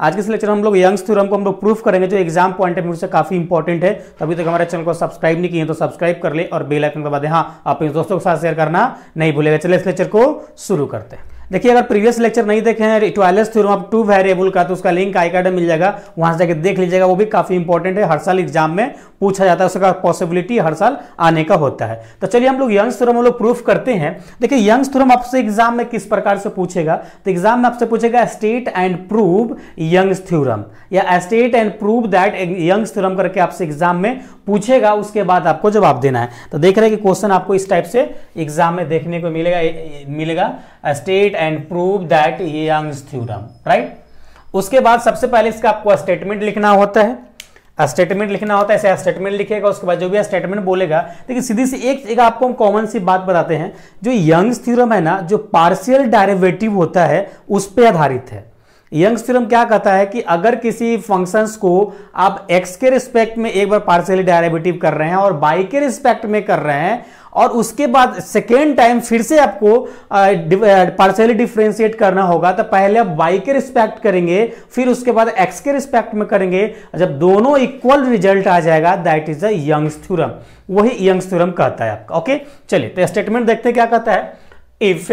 आज के इस लेक्चर में हम लोग यंग्स थ्योरम को हम लोग प्रूफ करेंगे, जो एग्जाम पॉइंट ऑफ व्यू से काफी इंपॉर्टेंट है। तो अभी तक हमारे चैनल को सब्सक्राइब नहीं किए तो सब्सक्राइब कर ले और बेल आइकन दबा दे। हाँ, अपने दोस्तों के साथ शेयर करना नहीं भूलेगा। चलिए इस लेक्चर को शुरू करते हैं। देखिए, अगर प्रीवियस लेक्चर नहीं देखे हैं equivalence theorem of two variable का, तो उसका लिंक आई कार्ड में मिल जाएगा, वहां से जाकर देख लीजिएगा। वो भी काफी इंपॉर्टेंट है, हर साल एग्जाम में पूछा जाता है, उसका पॉसिबिलिटी हर साल आने का होता है। तो चलिए हम लोग यंग्स थ्योरम हम लोग प्रूफ करते हैं। देखिए, यंग्स थ्योरम आपसे एग्जाम में किस प्रकार से पूछेगा, तो एग्जाम में आपसे पूछेगा state and prove Young's theorem, या state and prove that Young's theorem करके आपसे एग्जाम में पूछेगा। उसके बाद आपको जवाब देना है। तो देख रहे हैं कि क्वेश्चन आपको इस टाइप से एग्जाम में देखने को मिलेगा state and prove that Young's theorem, right. उसके बाद सबसे पहले इसका आपको स्टेटमेंट लिखना होता है। स्टेटमेंट लिखना होता है, ऐसे स्टेटमेंट लिखेगा। उसके बाद जो भी स्टेटमेंट बोलेगा, देखिए सीधी सी एक आपको हम कॉमन सी बात बताते हैं। जो यंग्स थ्योरम है ना, जो पार्शियल डेरिवेटिव होता है उस पर आधारित है। यंग्स थ्योरम क्या कहता है कि अगर किसी फंक्शंस को आप x के रिस्पेक्ट में एक बार पार्शियली डेरिवेटिव कर रहे हैं और y के रिस्पेक्ट में कर रहे हैं, और उसके बाद सेकेंड टाइम फिर से आपको पार्शियली डिफरेंशिएट करना होगा, तो पहले आप y के रिस्पेक्ट करेंगे, फिर उसके बाद x के रिस्पेक्ट में करेंगे। जब दोनों इक्वल रिजल्ट आ जाएगा, that is the Young's theorem. वही यंग्स थ्योरम कहता है आपका। ओके, चलिए तो स्टेटमेंट देखते हैं क्या कहता है। इफ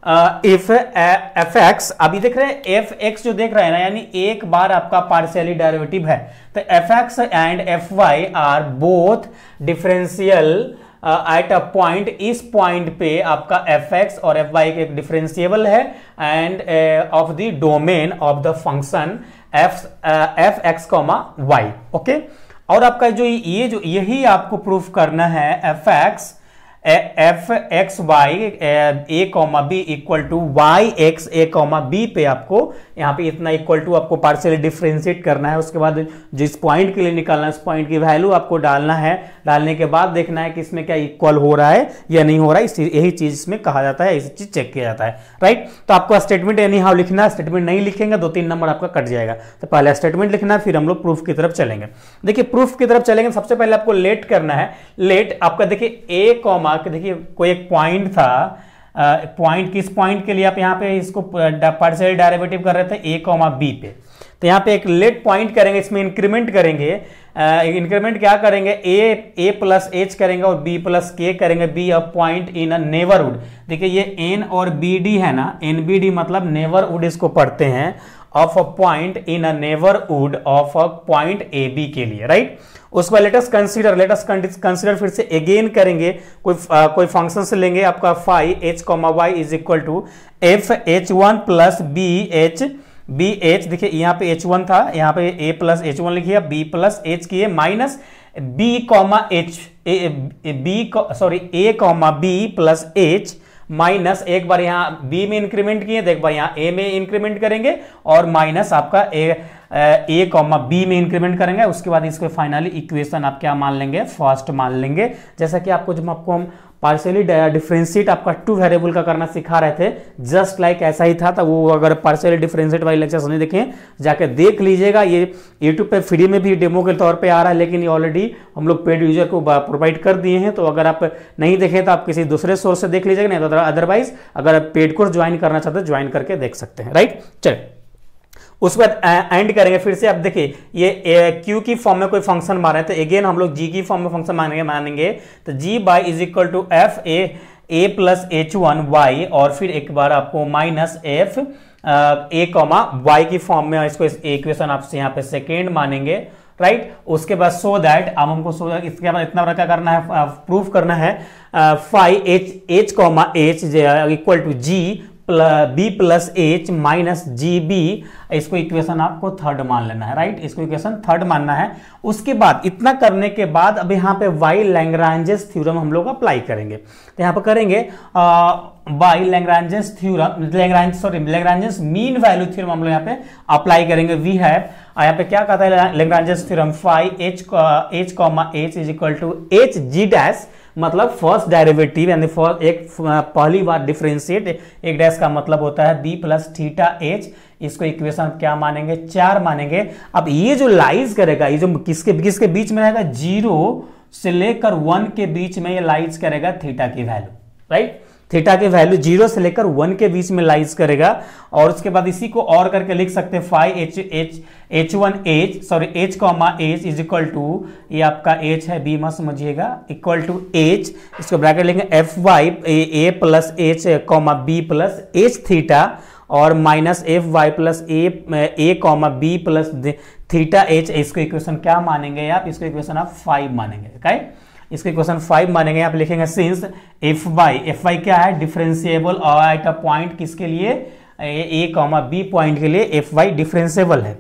एफ एक्स, अभी देख रहे हैं एफ एक्स जो देख रहे हैं ना, यानी एक बार आपका पार्शियली डेरिवेटिव है, तो F X and F Y are both differential at a point. इस पॉइंट पे आपका एफ एक्स और एफ वाई एक डिफरेंशिएबल है, and of the domain of the function F X comma Y. Okay, और आपका जो यही आपको प्रूफ करना है। F X F X Y A comma B equal to Y X A comma B पे आपको यहाँ पे इतना इक्वल टू आपको पार्शियली डिफरेंशिएट करना है। उसके बाद जिस पॉइंट के लिए निकालना है, उस पॉइंट की वैल्यू आपको डालना है। डालने के बाद देखना है कि इसमें क्या इक्वल हो रहा है या नहीं हो रहा है। यही चीज इसमें कहा जाता है, इसी चीज चेक किया जाता है, राइट। तो आपको स्टेटमेंट एनी हाउ लिखना है। स्टेटमेंट नहीं लिखेंगे 2-3 नंबर आपका कट जाएगा। तो पहले स्टेटमेंट लिखना है, फिर हम लोग प्रूफ की तरफ चलेंगे। देखिए, प्रूफ की तरफ चलेंगे, सबसे पहले आपको लेट करना है। लेट आपका देखिए ए कॉमा, देखिए कोई एक पॉइंट था, पॉइंट किस पॉइंट के लिए आप यहाँ पे इसको पार्शियल डेरिवेटिव कर रहे थे, ए कॉमा बी पे। तो यहाँ पे एक लेट पॉइंट करेंगे, इसमें इंक्रीमेंट करेंगे। इंक्रीमेंट क्या करेंगे, ए प्लस एच करेंगे और बी प्लस के करेंगे। B a point in a neighbourhood. देखिए ये एन और बी डी है ना, एन बी डी मतलब नेबरहुड इसको पढ़ते हैं, of a point in a neighbourhood of a point A B के लिए, राइट। उसके बाद लेटस कंसीडर फिर से अगेन करेंगे। कोई फंक्शन से लेंगे आपका phi H comma Y is equal to F H one plus B H. देखिए यहाँ पे h1 था, यहाँ पे a प्लस h1 लिखिए, b प्लस h किए, minus b comma h, a comma b plus h, minus एक बार यहाँ b में इंक्रीमेंट किए, एक बार यहाँ a में इंक्रीमेंट करेंगे, और माइनस आपका a कॉमा b में इंक्रीमेंट करेंगे। उसके बाद इसको फाइनली इक्वेशन आप क्या मान लेंगे, फर्स्ट मान लेंगे। जैसा कि आपको जब आपको हम पार्शियली डिफरेंशिएट आपका टू वेरिएबल का करना सिखा रहे थे, जस्ट लाइक ऐसा ही था। तो वो अगर पार्शियली डिफरेंशिएट वाली लेक्चर नहीं देखें, जाके देख लीजिएगा। ये यूट्यूब पे फ्री में भी डेमो के तौर पे आ रहा है, लेकिन ये ऑलरेडी हम लोग पेड यूजर को प्रोवाइड कर दिए हैं। तो अगर आप नहीं देखें तो आप किसी दूसरे सोर्स से देख लीजिएगा, नहीं तो अदरवाइज अगर आप पेड कोर्स ज्वाइन करना चाहते हैं, ज्वाइन करके देख सकते हैं, राइट। चलिए उसके बाद एंड करेंगे फिर से। अब देखिए ये क्यू की फॉर्म में कोई फंक्शन मारे, तो अगेन हम लोग जी की फॉर्म में फंक्शन मानेंगे। तो G by is equal to F A plus H one Y, और फिर एक बार आपको minus F A comma Y की फॉर्म में इसको इक्वेशन आपसे यहाँ पे सेकेंड मानेंगे, राइट। उसके बाद सो दैट अब हमको इसके बाद इतना बड़ा क्या करना है, प्रूफ करना है। Phi H comma H equal to G B plus H minus G B, इसको इक्वेशन आपको थर्ड मान लेना है, राइट। इसको इक्वेशन थर्ड मानना है। उसके बाद इतना करने के बाद अब यहाँ पे वाई लैग्रांजेस थ्योरम हम लोग अप्लाई करेंगे। तो यहाँ पे करेंगे Y Lagrange's theorem, Lagrange's mean value theorem हम लोग यहाँ पे अप्लाई करेंगे। वी हैव यहाँ पे क्या कहता है Lagrange's theorem, phi H comma H is equal to H G dash, मतलब फर्स्ट डेरिवेटिव यानी एक पहली बार डिफरेंशिएट, एक डैश का मतलब होता है b प्लस थीटा एच। इसको इक्वेशन क्या मानेंगे, 4 मानेंगे। अब ये जो लाइज करेगा, ये जो किसके बीच में रहेगा, 0 से लेकर 1 के बीच में ये लाइज करेगा थीटा की वैल्यू, राइट। थीटा की वैल्यू 0 से लेकर 1 के बीच में लाइज करेगा। और उसके बाद इसी को और करके लिख सकते हैं phi h comma H is equal to, ये आपका h है, b मत समझिएगा, इक्वल टू h, इसको ब्रैकेट लेंगे F Y A plus H comma B plus H theta और minus F Y plus A comma B plus theta H. इसको equation क्या मानेंगे आप, इसको इक्वेशन आप 5 मानेंगे। राइट, इसको इक्वेशन 5 मानेंगे। आप लिखेंगे सिंस एफ वाई क्या है, डिफरेंशिएबल और एट अ पॉइंट किसके लिए, ए कॉमा बी पॉइंट के लिए एफ वाई डिफरेंशिएबल है।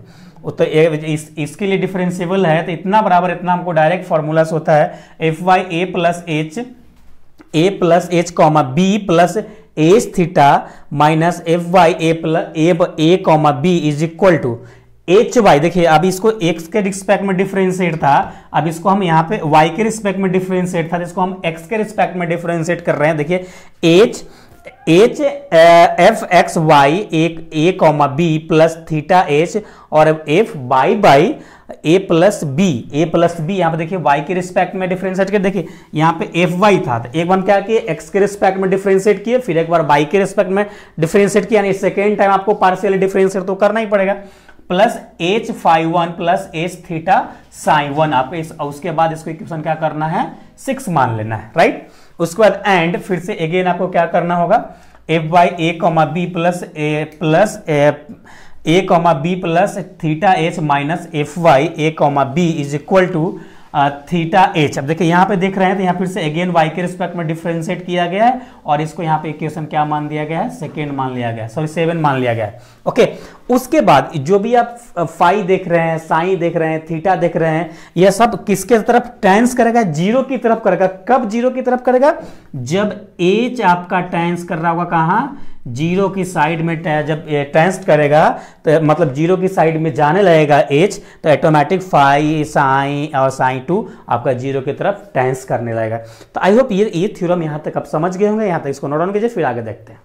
तो इसके लिए डिफरेंशिएबल है तो इतना बराबर इतना हमको डायरेक्ट फॉर्मूला से होता है F Y A plus H comma B plus H theta minus F Y A comma B is equal to H Y. देखिए अब इसको x के रिस्पेक्ट में डिफरेंशिएट था, अब इसको हम यहाँ पे y के रिस्पेक्ट में डिफरेंशिएट था, इसको हम x के रिस्पेक्ट में डिफरेंशिएट कर रहे हैं। देखिए H F X Y A comma B plus theta H और F Y by A plus B यहाँ पे देखिए y के रिस्पेक्ट में डिफरेंशिएट कर, देखिए यहाँ पे एफ वाई था तो एक बार क्या किए x के रिस्पेक्ट में डिफरेंशिएट किए, फिर एक बार y के रिस्पेक्ट में डिफरेंशिएट किया, यानी सेकेंड टाइम आपको पार्शियली डिफरेंशिएट तो करना ही पड़ेगा। Plus H phi one plus H theta sine one, आप उसके बाद इसको इक्वेशन क्या करना है 6 मान लेना है। राइट, उसके बाद एंड फिर से अगेन आपको क्या करना होगा F Y A comma B plus A comma B plus theta H minus F Y A comma B is equal to theta H. अब देखिए यहाँ पे देख रहे हैं तो यहाँ फिर से अगेन y के रिस्पेक्ट में डिफरेंशिएट किया गया है और इसको यहाँ पे इक्वेशन क्या मान दिया गया है, सेकेंड मान लिया गया है, सॉरी 7 मान लिया गया है। ओके, उसके बाद जो भी आप फाई देख रहे हैं, साइन देख रहे हैं, थीटा देख रहे हैं, यह सब किसके तरफ टेंस करेगा, जीरो की तरफ करेगा। कब जीरो की तरफ करेगा, जब एच आपका टेंस कर रहा होगा कहाँ, जीरो की साइड में। जब टेंस करेगा तो मतलब जीरो की साइड में जाने लगेगा एच, तो ऑटोमेटिक फाई साइन और साइन 2 आपका जीरो की तरफ टेंस करने लगेगा। तो आई होप ये थ्योरम यहां तक आप समझ गए होंगे, यहां तक इसको नोट डाउन कीजिए, फिर आगे देखते हैं।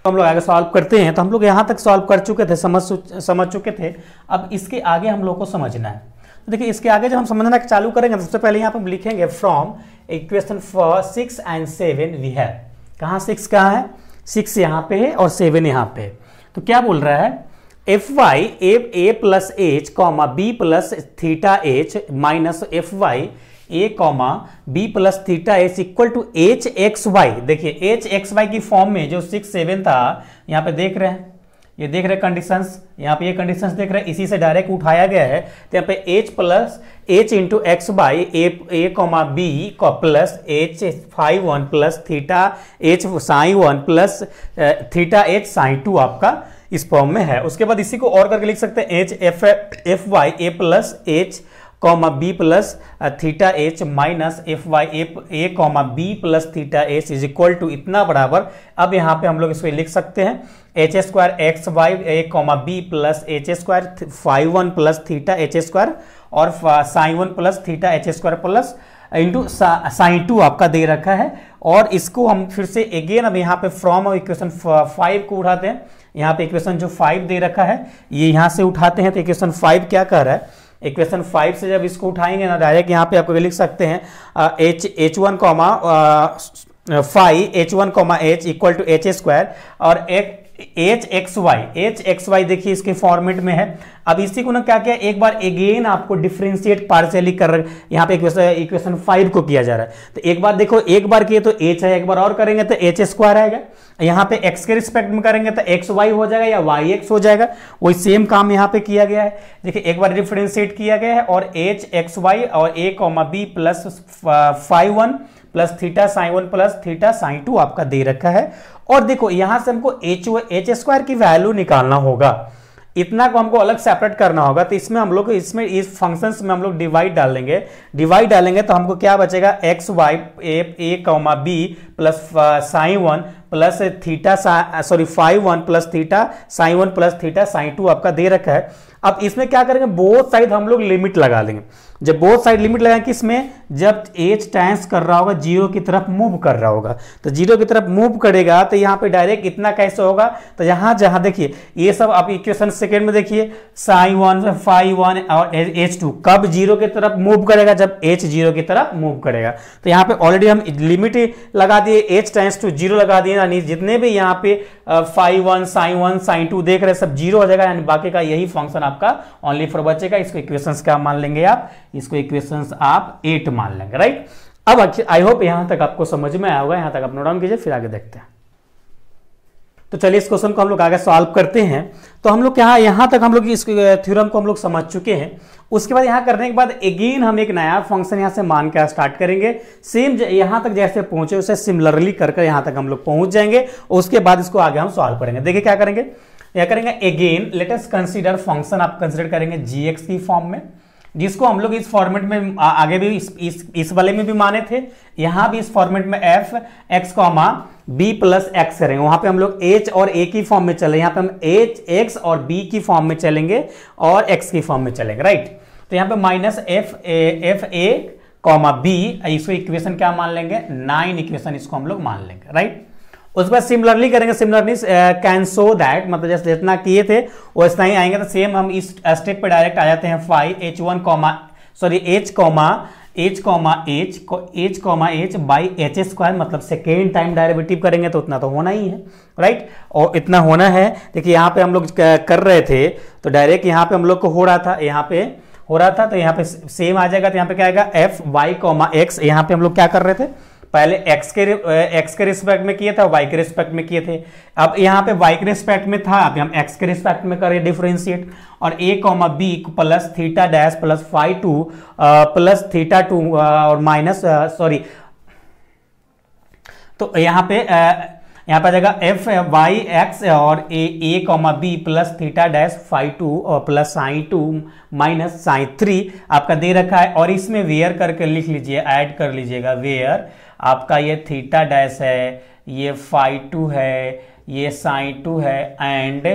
तो हम लोग आगे सॉल्व करते हैं। तो हम लोग यहां तक सॉल्व कर चुके थे, समझ चुके थे। अब इसके आगे हम लोग को समझना है। तो देखिए इसके आगे जब हम समझना चालू करेंगे सबसे पहले यहाँ पर हम लिखेंगे from equation for 6 and 7 we have. कहाँ 6 कहाँ है, 6 यहाँ पे है और 7 यहाँ पे है। तो क्या बोल रहा है, F Y A plus H comma B plus theta H minus F Y A comma B plus theta H equal to H X Y. देखिए एच एक्स वाई की फॉर्म में जो 6 7 था यहाँ पे देख रहे हैं, ये देख रहे हैं कंडीशंस, यहाँ पे ये कंडीशंस देख रहे हैं, इसी से डायरेक्ट उठाया गया है। तो यहाँ पे h plus H into X by A comma B plus H phi one plus theta H sine one plus theta H sine 2 आपका इस फॉर्म में है। उसके बाद इसी को और करके लिख सकते हैं H F Y A plus H comma B plus theta H minus F Y A comma B plus theta H is equal to इतना बराबर। अब यहाँ पे हम लोग इसको लिख सकते हैं H square X Y A comma B plus H square phi one plus theta H square और sine one plus theta H square plus into sine 2 आपका दे रखा है। और इसको हम फिर से अगेन अब यहाँ पे फ्रॉम इक्वेशन 5 को उठाते हैं। यहाँ पे इक्वेशन जो 5 दे रखा है ये यहाँ से उठाते हैं। तो इक्वेशन 5 क्या कह रहा है, इक्वेशन 5 से जब इसको उठाएंगे ना डायरेक्ट यहाँ पे आपको लिख सकते हैं H one comma phi H one comma H equal to H square और एच एक्स वाई देखिए इसके फॉर्मेट में है। अब इसी को ना क्या किया, एक बार अगेन आपको डिफरेंशिएट पार्शियली कर रहे, यहाँ पे इक्वेशन 5 को किया जा रहा है। तो एक बार देखो, एक बार किए तो एच है, एक बार और करेंगे तो एच स्क्वायर आएगा। यहाँ पे x के रिस्पेक्ट में करेंगे तो एक्स वाई हो जाएगा या वाई एक्स हो जाएगा। वही सेम काम यहाँ पे किया गया है। देखिए एक बार डिफरेंशिएट किया गया है और एच एक्स वाई और A comma B plus phi one plus theta sine 1 plus theta sine 2 आपका दे रखा है। और देखो यहां से हमको एच स्क्वायर की वैल्यू निकालना होगा, इतना को हमको अलग सेपरेट करना होगा। तो इसमें हम लोग इस फंक्शंस में हम लोग डिवाइड डालेंगे तो हमको क्या बचेगा, X Y A comma B plus sine 1 plus theta phi 1 plus theta sine 1 plus theta sine 2 आपका दे रखा है। अब इसमें क्या करेंगे, बोथ साइड हम लोग लिमिट लगा देंगे। जब बोथ साइड लिमिट लगाएंगे किसमें, जब एच टेंस कर रहा होगा जीरो की तरफ मूव कर रहा होगा, तो जीरो की तरफ मूव करेगा तो यहाँ पे डायरेक्ट इतना कैसे होगा, तो यहाँ जहां देखिए ये सब आप इक्वेशन सेकेंड में देखिए साइन 1 फाई 1 और एच 2 कब जीरो की तरफ मूव करेगा, जब एच जीरो की तरफ मूव करेगा। तो यहाँ पे ऑलरेडी हम लिमिट लगा दिए, एच टेंस टू जीरो लगा दिए, यानी जितने भी यहाँ पे फाई 1 साइन 2 देख रहे हैं सब जीरो हो जाएगा, यानी बाकी का यही फंक्शन आपका ओनली फॉर बचेगा। इसको इक्वेशंस क्या मान लेंगे आप, इसको इक्वेशंस आप 8 मान लेंगे, राइट। अब आई होप यहां तक आपको समझ में आया होगा, यहां तक आप नोट डाउन कीजिए, फिर आगे देखते हैं। तो चलिए इस क्वेश्चन को हम लोग आगे सॉल्व करते हैं। तो हम लोग यहां तक हम लोग इस थ्योरम को हम लोग समझ चुके हैं। उसके बाद यहां करने के बाद अगेन हम एक नया फंक्शन यहां से मान के स्टार्ट करेंगे, सेम यहां तक जैसे पहुंचे उसे सिमिलरली करके यहां तक हम लोग पहुंच जाएंगे, और उसके बाद इसको आगे हम सॉल्व करेंगे। देखिए क्या करेंगे, यह करेंगे again let us consider function आप कंसीडर करेंगे जीएक्स की फॉर्म में, जिसको हम लोग इस फॉर्मेट में आगे भी इस वाले में भी माने थे, यहां भी इस फॉर्मेट में F X comma B plus X करेंगे। वहां पे हम लोग एच और ए की फॉर्म में चले, यहां पे हम एच एक्स और बी की फॉर्म में चलेंगे और एक्स की फॉर्म में चलेंगे, राइट। तो यहां पे minus F A comma B, इसको इक्वेशन क्या मान लेंगे, 9 इक्वेशन इसको हम लोग मान लेंगे, राइट। उसके बाद सिमिलरली करेंगे, सिमिलरली कैन सो दैट, मतलब जैसे जितना किए थे वैसा ही आएंगे। तो सेम हम इस स्टेप पे डायरेक्ट आ जाते हैं, phi H comma H by H square, मतलब सेकेंड टाइम डेरिवेटिव करेंगे तो उतना तो होना ही है, राइट। और इतना होना है, देखिए यहाँ पे हम लोग कर रहे थे तो डायरेक्ट यहाँ पे हम लोग को हो रहा था, यहाँ पे हो रहा था, तो यहाँ पे सेम आ जाएगा। तो यहाँ पे क्या आएगा, एफ वाई कॉमा एक्स, यहाँ पे हम लोग क्या कर रहे थे, पहले एक्स के रिस्पेक्ट में किए थे, वाई के रिस्पेक्ट में किए थे। अब यहाँ पे वाई के रिस्पेक्ट में था, अब हम एक्स के रिस्पेक्ट में करें डिफरेंशिएट, और A comma B plus theta dash plus phi 2 plus theta 2 और माइनस तो यहाँ पे आ जाएगा एफ वाई एक्स और A comma B plus theta dash phi 2 और प्लस साइन 2 माइनस साइन 3 आपका दे रखा है। और इसमें वेयर करके लिख लीजिए, ऐड कर लीजिएगा, वेयर आपका ये थीटा डैश है, ये फाई 2 है, ये साइन 2 है एंड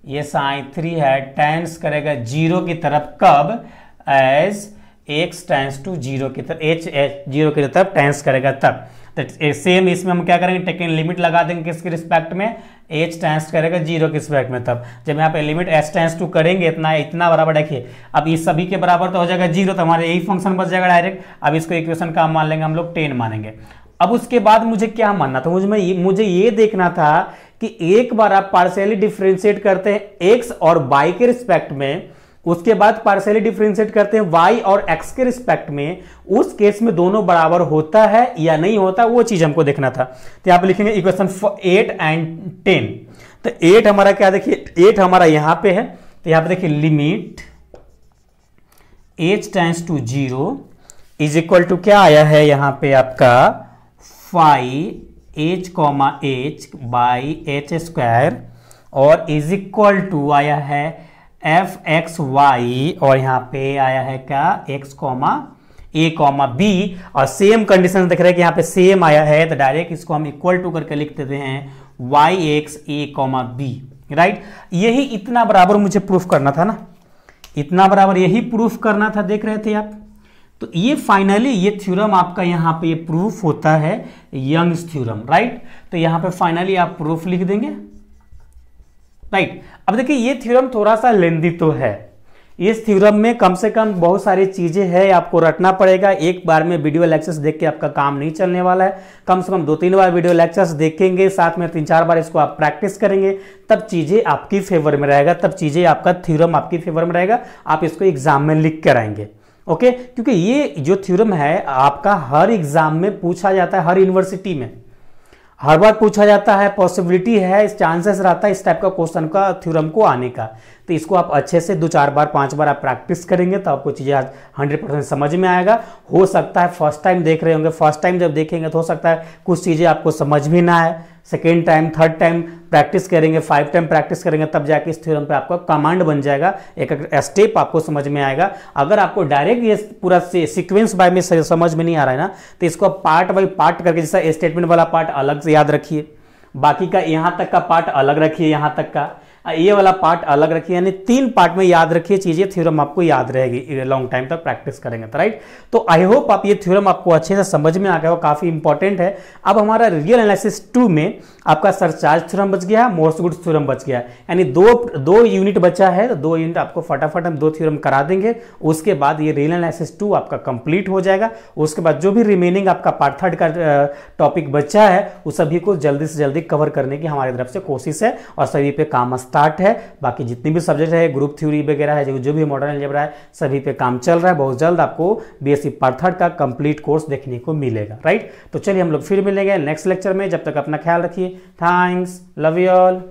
ये साइन 3 है, टेंस करेगा जीरो की तरफ, कब, as X tends to zero की तरफ, एच जीरो की तरफ टेंस करेगा तब। तो सेम इसमें हम क्या करेंगे, टेकन लिमिट लगा देंगे किसके रिस्पेक्ट में, एच टेंस करेगा जीरो के रिस्पेक्ट में तब। जब यहाँ पे लिमिट एच टेंस टू करेंगे इतना बराबर, देखिए अब इस सभी के बराबर तो हो जाएगा जीरो, तो हमारे यही फंक्शन बच जाएगा डायरेक्ट। अब इसको इक्वेशन का मान लेंगे हम लोग 10 मानेंगे। अब उसके बाद मुझे क्या मानना था, मुझे ये देखना था कि एक बार आप पार्शियली डिफरेंशिएट करते हैं एक्स और वाई के रिस्पेक्ट में, उसके बाद पार्शियली डिफरेंशिएट करते हैं y और x के रिस्पेक्ट में, उस केस में दोनों बराबर होता है या नहीं होता, वो चीज हमको देखना था। तो यहां पे लिखेंगे इक्वेशन 8 एंड 10। तो 8 हमारा क्या, देखिए 8 हमारा यहां पे है, तो यहां पे देखिए limit h tends to 0 is equal to क्या आया है यहां पे आपका phi h comma h by H square, और इज इक्वल टू आया है एफ एक्स वाई, और यहां पे आया है क्या, एक्स कॉमा ए कॉमा बी। और सेम कंडीशन देख रहे हैं कि यहां पे सेम आया है, तो डायरेक्ट इसको हम इक्वल टू करके लिख देते हैं Y X A comma B, right. यही इतना बराबर मुझे प्रूफ करना था ना, इतना बराबर यही प्रूफ करना था, देख रहे थे आप। तो ये फाइनली ये थ्योरम आपका यहां पे ये प्रूफ होता है, यंग्स थ्योरम, राइट। तो यहां पे फाइनली आप प्रूफ लिख देंगे, राइट। अब देखिए ये थ्योरम थोड़ा सा लेंदी तो है, इस थ्योरम में कम से कम बहुत सारी चीजें हैं, आपको रटना पड़ेगा। एक बार में वीडियो लेक्चर्स देख के आपका काम नहीं चलने वाला है, कम से कम 2-3 बार वीडियो लेक्चर्स देखेंगे, साथ में 3-4 बार इसको आप प्रैक्टिस करेंगे, तब चीजें आपकी फेवर में रहेगा, तब चीजें आपका थ्योरम आपकी फेवर में रहेगा, आप इसको एग्जाम में लिख कर आएंगे, ओके। क्योंकि ये जो थ्योरम है आपका हर एग्जाम में पूछा जाता है, हर यूनिवर्सिटी में हर बार पूछा जाता है, पॉसिबिलिटी है, चांसेस रहता है इस टाइप का क्वेश्चन का थ्योरम को आने का। तो इसको आप अच्छे से 2-4 बार 5 बार आप प्रैक्टिस करेंगे तो आपको चीज़ें 100% समझ में आएगा। हो सकता है फर्स्ट टाइम देख रहे होंगे, फर्स्ट टाइम जब देखेंगे तो हो सकता है कुछ चीज़ें आपको समझ भी ना आए, second time third time practice करेंगे, 5 टाइम प्रैक्टिस करेंगे, तब जाके इस थ्योरम पे आपका कमांड बन जाएगा, एक स्टेप आपको समझ में आएगा। अगर आपको डायरेक्ट ये पूरा सीक्वेंस बाय में समझ में नहीं आ रहा है ना, तो इसको पार्ट बाय पार्ट करके, जैसा स्टेटमेंट वाला पार्ट अलग से याद रखिए, बाकी का यहाँ तक का पार्ट अलग रखिए, यहाँ तक का ये वाला पार्ट अलग रखिए, यानी 3 पार्ट में याद रखिए चीजें, थ्योरम आपको याद रहेगी लॉन्ग टाइम तक प्रैक्टिस करेंगे तो राइट। तो आई होप आप ये थ्योरम आपको अच्छे से समझ में आ गया हो, काफी इंपॉर्टेंट है। अब हमारा रियल एनालिसिस 2 में आपका सरचार्ज थ्योरम बच गया, मोर्स गुड्स थ्योरम बच गया, यानी दो यूनिट बचा है, तो 2 यूनिट आपको फटाफट हम 2 थ्योरम करा देंगे। उसके बाद ये रियल एनालिसिस 2 आपका कंप्लीट हो जाएगा। उसके बाद जो भी रिमेनिंग आपका पार्ट 3 का टॉपिक बचा है उस सभी को जल्दी से जल्दी कवर करने की हमारी तरफ से कोशिश है और सभी पे काम स्टार्ट है। बाकी जितनी भी सब्जेक्ट है, ग्रुप थ्योरी वगैरह है, जो भी मॉडर्न अलजेब्रा है, सभी पे काम चल रहा है। बहुत जल्द आपको बीएससी पार्ट 3 का कंप्लीट कोर्स देखने को मिलेगा, राइट। तो चलिए हम लोग फिर मिलेंगे नेक्स्ट लेक्चर में, जब तक अपना ख्याल रखिए। Thanks, love you all.